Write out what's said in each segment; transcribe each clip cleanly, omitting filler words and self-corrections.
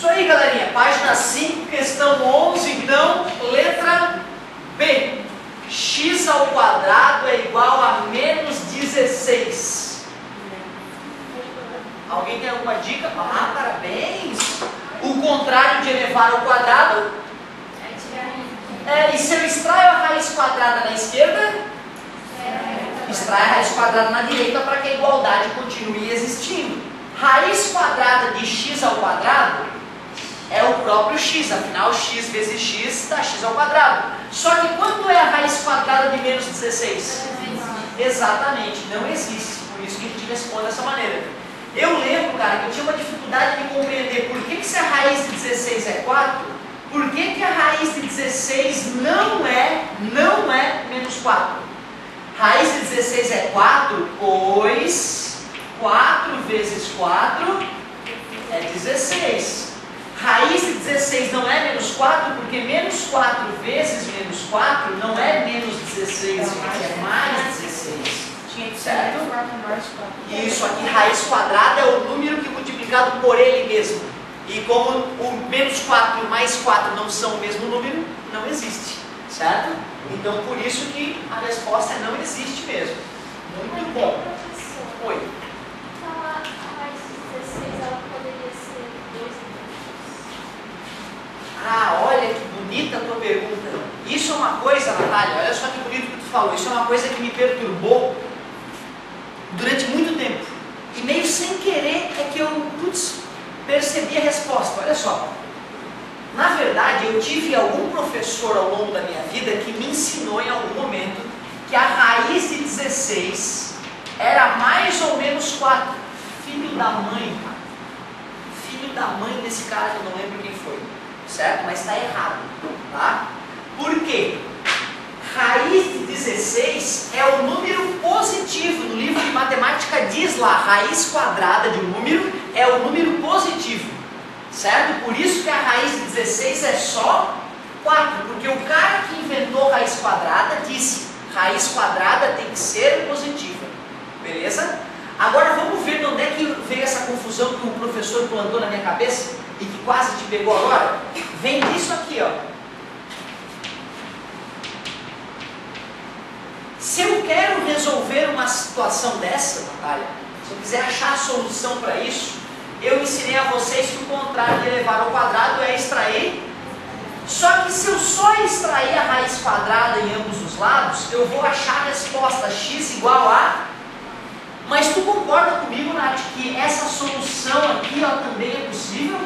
Isso aí, galerinha. Página 5, questão 11, então, letra B. X ao quadrado é igual a menos 16. Alguém tem alguma dica? Ah, parabéns! O contrário de elevar ao quadrado? E se eu extraio a raiz quadrada na esquerda? Extrai a raiz quadrada na direita para que a igualdade continue existindo. Raiz quadrada de x ao quadrado é o próprio x, afinal x vezes x dá x ao quadrado. Só que quanto é a raiz quadrada de menos 16? Exatamente, não existe. Por isso que a gente responde dessa maneira. Eu lembro, cara, que eu tinha uma dificuldade de compreender por que se a raiz de 16 é 4, por que a raiz de 16 não é menos 4? Raiz de 16 é 4, pois 4 vezes 4 é 16. Raiz de 16 não é menos 4, porque menos 4 vezes menos 4 não é menos 16, é mais 16. Certo? Isso aqui, raiz quadrada é o número que é multiplicado por ele mesmo. E como o menos 4 e o mais 4 não são o mesmo número, não existe. Certo? Então por isso que a resposta é não existe mesmo. Muito bom. Oi. Então a raiz de 16 ela poderia ser 2 vezes. Ah, olha que bonita a tua pergunta. Isso é uma coisa, Natália, olha só que bonito que tu falou. Isso é uma coisa que me perturbou durante muito tempo. E meio sem querer é que eu percebi a resposta. Olha só. Na verdade, eu tive algum professor ao longo da minha vida que me ensinou em algum momento que a raiz de 16 era mais ou menos 4. Filho da mãe. Filho da mãe desse cara, eu não lembro quem foi. Certo? Mas está errado. Tá? Por quê? Raiz de 16 é o número positivo. No livro de matemática diz lá, raiz quadrada de um número é o número positivo. Certo? Por isso que a raiz de 16 é só 4. Porque o cara que inventou raiz quadrada disse, raiz quadrada tem que ser positiva. Beleza? Agora vamos ver de onde é que veio essa confusão que o professor plantou na minha cabeça e que quase te pegou agora. Vem disso aqui, ó. Se eu quero resolver uma situação dessa, Natália, se eu quiser achar a solução para isso, eu ensinei a vocês que o contrário de elevar ao quadrado é extrair. Só que se eu só extrair a raiz quadrada em ambos os lados, eu vou achar a resposta x igual a... Mas tu concorda comigo, Nath, que essa solução aqui ó, também é possível?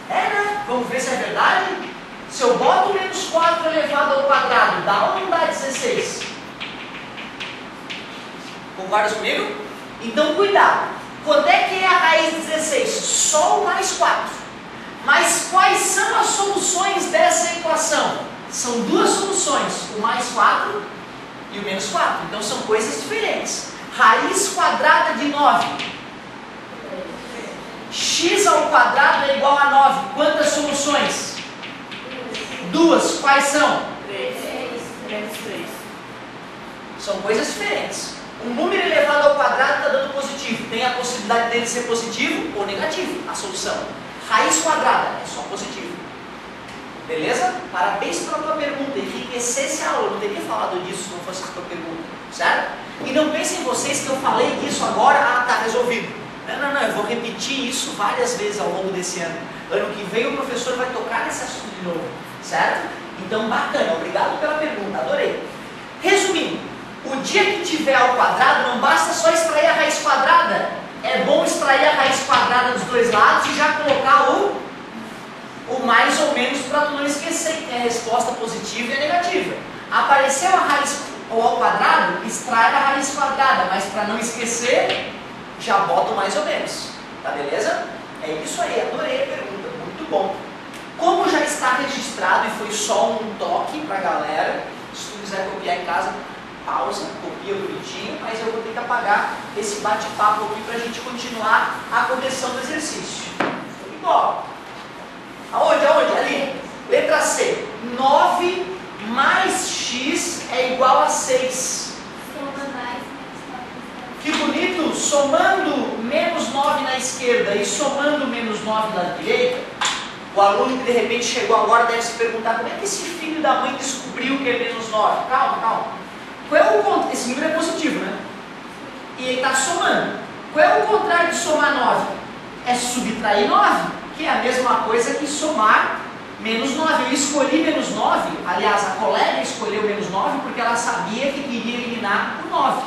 É, né? Vamos ver se é verdade? Se eu boto menos 4 elevado ao quadrado, dá ou não dá 16? Concordas comigo? Então cuidado. Quanto é que é a raiz de 16? Só o mais 4. Mas quais são as soluções dessa equação? São duas soluções, o mais 4 e o menos 4. Então são coisas diferentes. Raiz quadrada de 9. X ao quadrado é igual a 9. Quantas soluções? Duas. Quais são? 3. São coisas diferentes. Um número elevado ao quadrado está dando positivo. Tem a possibilidade dele ser positivo ou negativo. A solução. Raiz quadrada é só positivo. Beleza? Parabéns pela tua pergunta. Enriquecesse a aula. Eu não teria falado disso se não fosse a tua pergunta. Certo? E não pensem vocês que eu falei disso agora. Ah, tá resolvido. Não. Eu vou repetir isso várias vezes ao longo desse ano. Ano que vem o professor vai tocar nesse assunto de novo. Certo? Então, bacana. Obrigado pela pergunta. Adorei. Resumindo, o dia que tiver ao quadrado, não basta só extrair a raiz quadrada. É bom extrair a raiz quadrada dos dois lados e já colocar o mais ou menos para tu não esquecer que tem a resposta positiva e a negativa. Apareceu a raiz ao quadrado, extrai a raiz quadrada, mas para não esquecer, já bota o mais ou menos. Tá beleza? É isso aí. Adorei a pergunta. Muito bom. Como já está registrado e foi só um toque para a galera, se tu quiser copiar em casa, pausa, copia bonitinho, mas eu vou ter que apagar esse bate-papo aqui para a gente continuar a correção do exercício. Igual. Aonde? Ali. Letra C. 9 mais x é igual a 6. Que bonito! Somando menos 9 na esquerda. esquerda e somando menos 9 na direita, o aluno que de repente chegou agora deve se perguntar como é que esse filho da mãe descobriu que é menos 9? Calma, calma. Qual é o contrário? Esse número é positivo, né? E ele está somando. Qual é o contrário de somar 9? É subtrair 9, que é a mesma coisa que somar menos 9. Eu escolhi menos 9, aliás, a colega escolheu menos 9 porque ela sabia que queria eliminar o 9.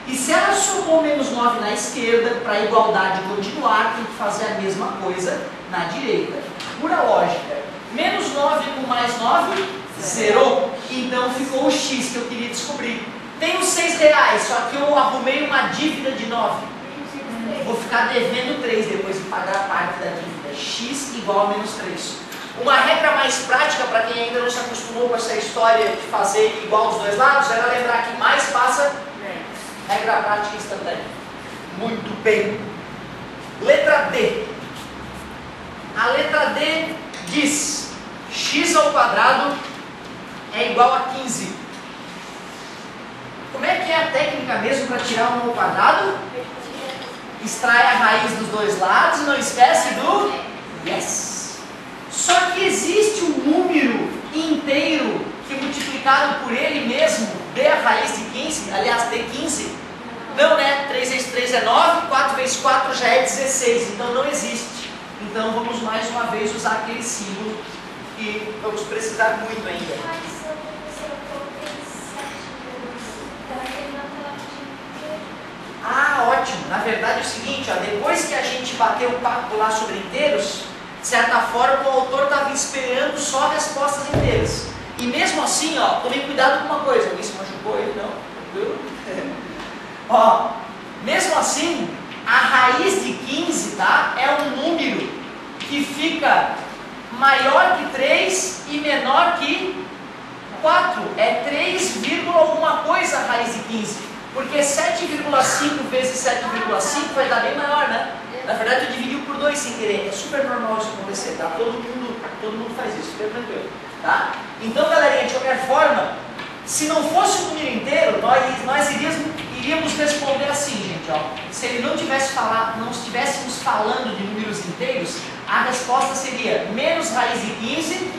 E se ela somou menos 9 na esquerda, para a igualdade continuar, tem que fazer a mesma coisa na direita. Pura lógica. Menos 9 com mais 9, zerou. Então ficou o x que eu queria descobrir. Tenho R$6, só que eu arrumei uma dívida de 9. Vou ficar devendo 3 depois de pagar a parte da dívida. X igual a menos 3. Uma regra mais prática para quem ainda não se acostumou com essa história de fazer igual dos dois lados, era lembrar que mais passa regra prática instantânea. Muito bem. Letra D. A letra D diz x ao quadrado é igual a 15. Como é que é a técnica mesmo para tirar 1 ao quadrado? Extrai a raiz dos dois lados e não esquece do yes. Só que existe um número inteiro que multiplicado por ele mesmo dê a raiz de 15, aliás, dê 15. Não, né? 3 vezes 3 é 9, 4 vezes 4 já é 16, então não existe. Então vamos mais uma vez usar aquele símbolo que vamos precisar muito ainda. Ah, ótimo! Na verdade é o seguinte, ó, depois que a gente bateu o papo lá sobre inteiros, de certa forma o autor estava esperando só respostas inteiras. E mesmo assim, ó, tomem cuidado com uma coisa. Alguém se machucou aí? Não? Tranquilo? Ó, mesmo assim, a raiz de 15, tá? É um número que fica maior que 3 e menor que 4. É 3, alguma coisa a raiz de 15. Porque 7,5 vezes 7,5 vai dar bem maior, né? Na verdade, eu dividi por 2 sem querer. É super normal isso acontecer, tá? Todo mundo faz isso, fica tranquilo, tá? Então, galerinha, de qualquer forma, se não fosse um número inteiro, nós iríamos responder assim, gente, ó. Se ele não estivéssemos falando de números inteiros, a resposta seria menos raiz de 15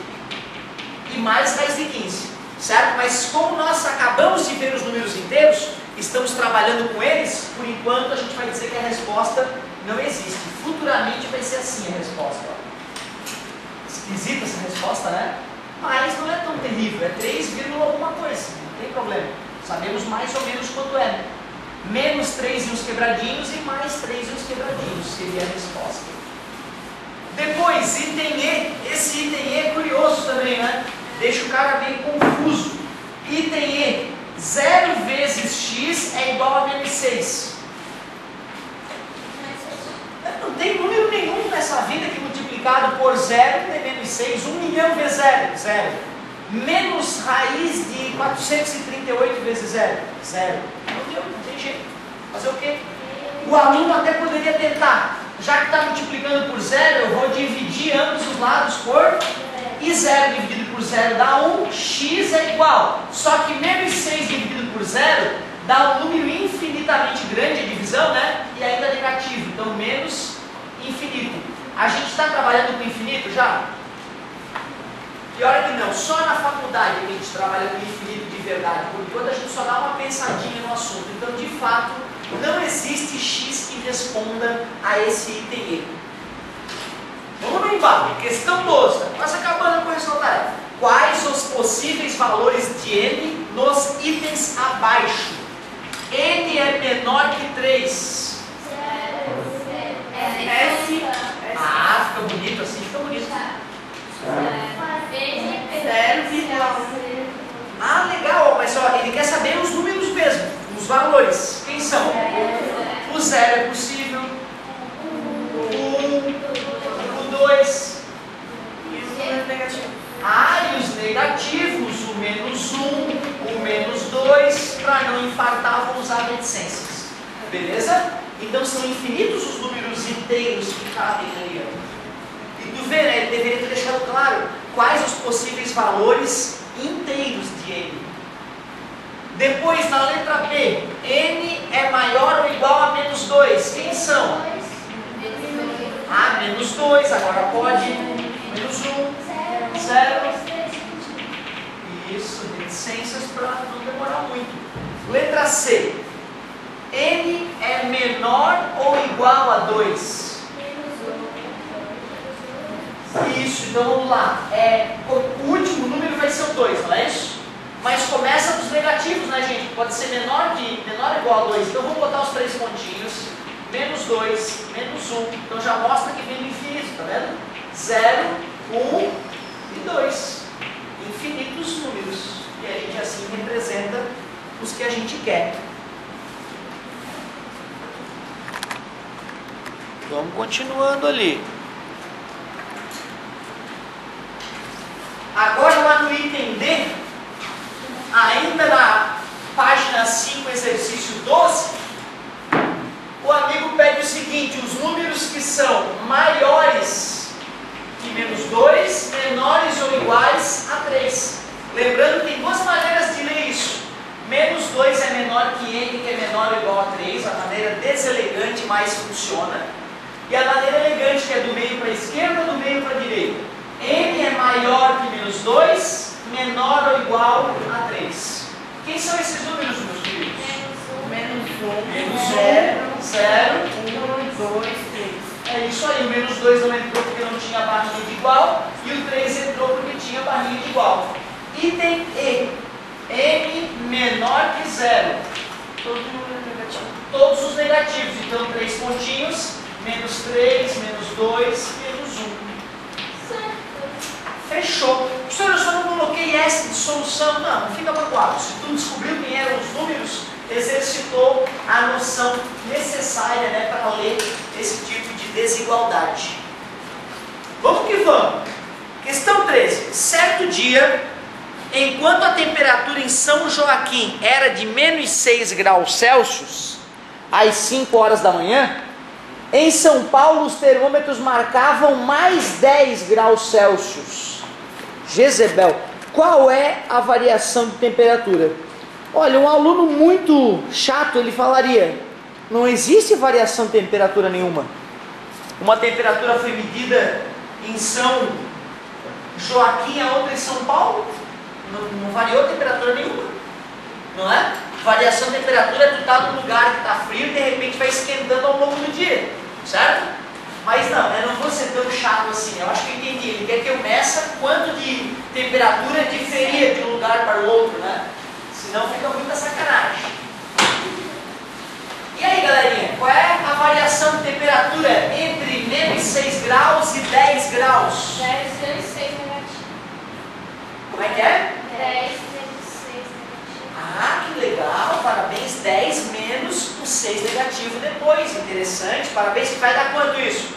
e mais raiz de 15, certo? Mas como nós acabamos de ver os números inteiros, estamos trabalhando com eles, por enquanto a gente vai dizer que a resposta não existe. Futuramente vai ser assim a resposta. Ó. Esquisita essa resposta, né? Mas não é tão terrível, é 3, alguma coisa, não tem problema. Sabemos mais ou menos quanto é. Menos 3 e uns quebradinhos e mais 3 e uns quebradinhos seria a resposta. Depois, item E. Esse item E é curioso também, né? Deixa o cara bem confuso. Item E. 0 vezes x é igual a menos 6. Não tem número nenhum nessa vida que multiplicado por 0 dê menos 6. 1 milhão vezes 0, 0. Menos raiz de 438 vezes 0, 0. Não tem jeito. Fazer o quê? O aluno até poderia tentar. Já que está multiplicando por 0, eu vou dividir ambos os lados por... E 0 dividido por 0 dá 1, x é igual. Só que menos 6 dividido por 0 dá um número infinitamente grande, a divisão, né? E ainda negativo, então menos infinito. A gente está trabalhando com infinito já? Pior que não, só na faculdade que a gente trabalha com infinito de verdade. Por enquanto a gente só dá uma pensadinha no assunto. Então, de fato, não existe x que responda a esse item E. Vamos no embalo. Questão 12. Quase acabando com a correção da tarefa. Quais os possíveis valores de n nos itens abaixo? N é menor que 3. S. Ah, fica bonito assim, fica bonito. 0,1. Ah, legal, mas ó, ele quer saber os números mesmo, os valores. Quem são? O 0 é possível. O 2. E os negativos. Ah, e os negativos, o menos 1, o menos 2, para não infartar, vou usar reticências. Beleza? Então são infinitos os números inteiros que cabem ali. E tu vê, né? Ele deveria ter deixado claro quais os possíveis valores inteiros de n. Depois, na letra B, n é maior ou igual a menos 2. Quem são? menos 2, agora pode. Menos 1, 0. Isso, reticências para não demorar muito. Letra C. N é menor ou igual a 2? Isso, então vamos lá. O último número vai ser o 2, não é isso? Mas começa dos negativos, né, gente? Pode ser menor ou igual a 2. Então vamos botar os 3 pontinhos. Menos 2, menos 1. Então já mostra que vem no infinito, tá vendo? 0, 1 e 2. Infinitos números. E a gente assim representa os que a gente quer. Vamos continuando ali. Agora lá no item D, ainda na página 5, exercício 12, o amigo pede o seguinte: os números que são maiores que menos 2, menores ou iguais a 3. Lembrando que tem duas maneiras de ler isso. Menos 2 é menor que n, que é menor ou igual a 3, a maneira deselegante mais funciona. E a maneira elegante, que é do meio para a esquerda ou do meio para a direita. N é maior que menos 2, menor ou igual a 3. Quem são esses números, meus filhos? Menos 1, Menos 1, 0, 1, 2, 3. É isso aí, o menos 2 não entrou porque não tinha barrinha de igual, e o 3 entrou porque tinha barrinha de igual. Item E. N menor que 0. Todo número negativo. Todos os negativos, então 3 pontinhos, menos 3, menos 2, menos 1. Fechou. Professor, eu só não coloquei S de solução. Não, fica preocupado. Se tu descobriu quem eram os números, exercitou a noção necessária, né, para ler esse tipo de desigualdade. Vamos que vamos. Questão 13. Certo dia, enquanto a temperatura em São Joaquim era de menos 6 graus Celsius, às 5 horas da manhã, em São Paulo os termômetros marcavam mais 10 graus Celsius. Jezebel, qual é a variação de temperatura? Olha, um aluno muito chato, ele falaria: não existe variação de temperatura nenhuma. Uma temperatura foi medida em São Joaquim, a outra em São Paulo, não variou temperatura nenhuma, não é? Variação de temperatura é tu estar num lugar que está frio e de repente vai esquentando ao longo do dia, certo? Mas não, eu não vou ser tão chato assim. Eu acho que eu entendi. Ele quer que eu meça quanto de temperatura diferia de um lugar para o outro, né? Senão fica muita sacanagem. E aí, galerinha, qual é a variação de temperatura entre menos 6 graus e 10 graus? 10 menos 6 negativo. Como é que é? 10 menos 6 negativo. Ah, que legal, parabéns. 10 menos o 6 negativo depois, interessante, parabéns. Que vai dar quanto isso?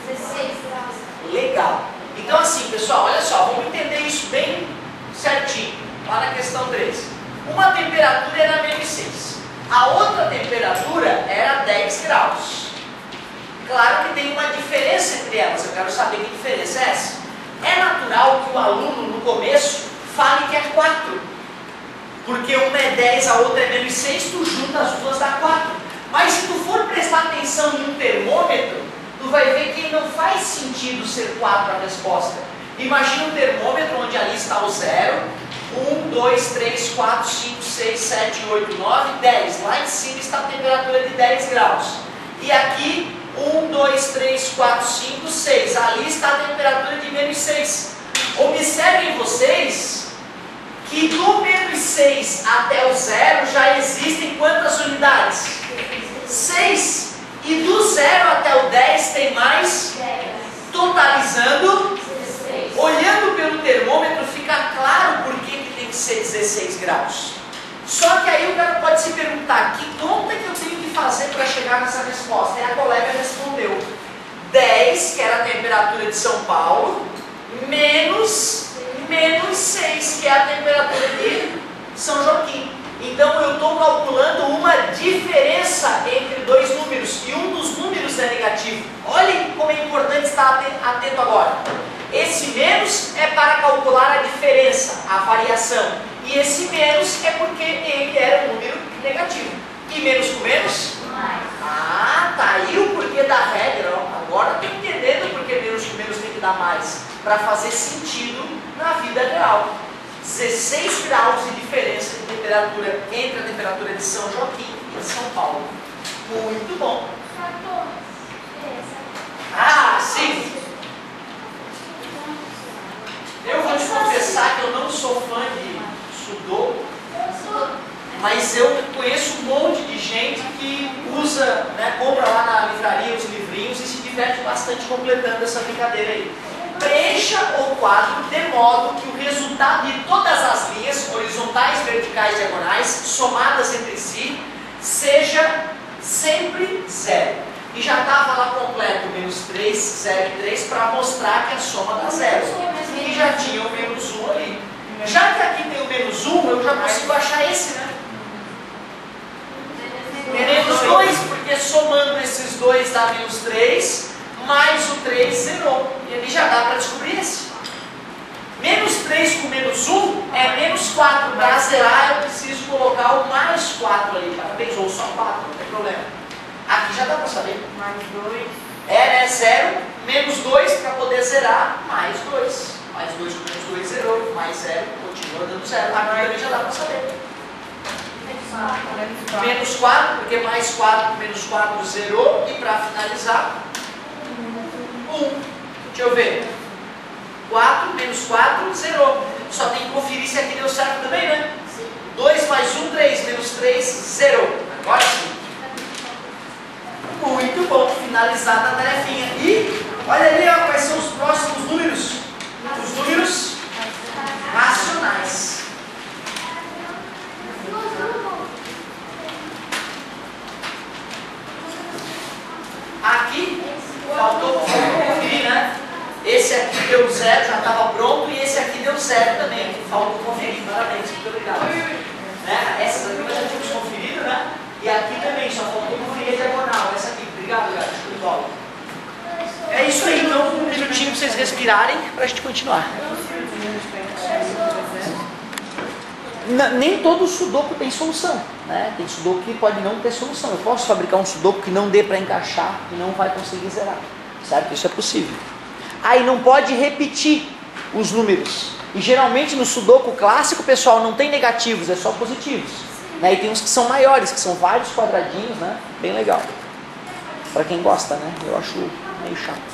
16 graus. Legal. Então assim, pessoal, olha só, vamos entender isso bem certinho, lá na questão 13. Uma temperatura era menos 6, a outra temperatura era 10 graus. Claro que tem uma diferença entre elas, eu quero saber que diferença é essa. É natural que o aluno, no começo, fale que é 4, porque uma é 10, a outra é menos 6, tu junta as duas dá 4. Mas se tu for prestar atenção em um termômetro, tu vai ver que não faz sentido ser 4 a resposta. Imagina um termômetro onde ali está o 0, 1, 2, 3, 4, 5, 6, 7, 8, 9, 10. Lá em cima está a temperatura de 10 graus. E aqui, 1, 2, 3, 4, 5, 6. Ali está a temperatura de menos 6. Observem vocês que do menos 6 até o 0 já existem quantas unidades? 6. E do 0 até o 10 tem mais? 10. Totalizando? 16. Olhando pelo termômetro fica claro por que tem que ser 16 graus. Só que aí o cara pode se perguntar: que conta que eu tenho que fazer para chegar nessa resposta? E a colega respondeu: 10, que era a temperatura de São Paulo, menos 6, que é a temperatura de São Joaquim. Então eu estou calculando uma diferença entre dois números, e um dos números é negativo. Olhem como é importante estar atento agora. Esse menos é para calcular a diferença, a variação. E esse menos é porque ele era um número negativo. E menos com menos? Mais. Ah, tá aí o porquê da regra. Agora estou entendendo o porquê para fazer sentido na vida real. 16 graus de diferença de temperatura entre a temperatura de São Joaquim e de São Paulo. Muito bom. Ah, sim. Eu vou te confessar que eu não sou fã de Sudoku, mas eu conheço um monte de gente que usa, né, compra lá na livraria os livrinhos e se diverte bastante completando essa brincadeira aí. Preencha o quadro de modo que o resultado de todas as linhas, horizontais, verticais e diagonais, somadas entre si, seja sempre zero. E já estava lá completo o menos 3, 0 e 3 para mostrar que a soma dá zero. E já tinha o menos 1 ali. Já que aqui tem o menos 1, eu já consigo achar esse, né? Menos 2, porque somando esses dois dá menos 3, mais o 3 zerou. E ali já dá para descobrir esse. Menos 3 com menos 1 é menos 4. Para zerar eu preciso colocar o mais 4 ali. Parabéns, ou só 4, não tem problema. Aqui já dá para saber. Mais 2. É, né? 0, menos 2 para poder zerar, mais 2. Mais 2 com menos 2 zerou, mais 0, continua dando 0. Aqui também já dá para saber. Menos 4, porque mais 4 com menos 4 zerou. E para finalizar, 1. Deixa eu ver. 4 menos 4 zerou. Só tem que conferir se aqui deu certo também, né? 2 mais 1, 3. Menos 3, zerou. Agora sim. Muito bom, finalizada a tarefinha. E olha ali, ó, quais são os próximos números. Os números racionais. Aqui faltou conferir, né? Esse aqui deu 0, já estava pronto, e esse aqui deu 0 também. Faltou conferir, parabéns, muito obrigado. Né? Essas aqui nós já tínhamos conferido, né? E aqui também, só faltou conferir a diagonal. Essa aqui, obrigado, galera. É isso aí, então, um minutinho para vocês respirarem para a gente continuar. Nem todo sudoku tem solução, né? Tem sudoku que pode não ter solução. Eu posso fabricar um sudoku que não dê para encaixar e não vai conseguir zerar, certo? Isso é possível. Aí não pode repetir os números. E geralmente no sudoku clássico, pessoal, não tem negativos, é só positivos. Né? E tem uns que são maiores, que são vários quadradinhos, né? Bem legal. Para quem gosta, né? Eu acho meio chato.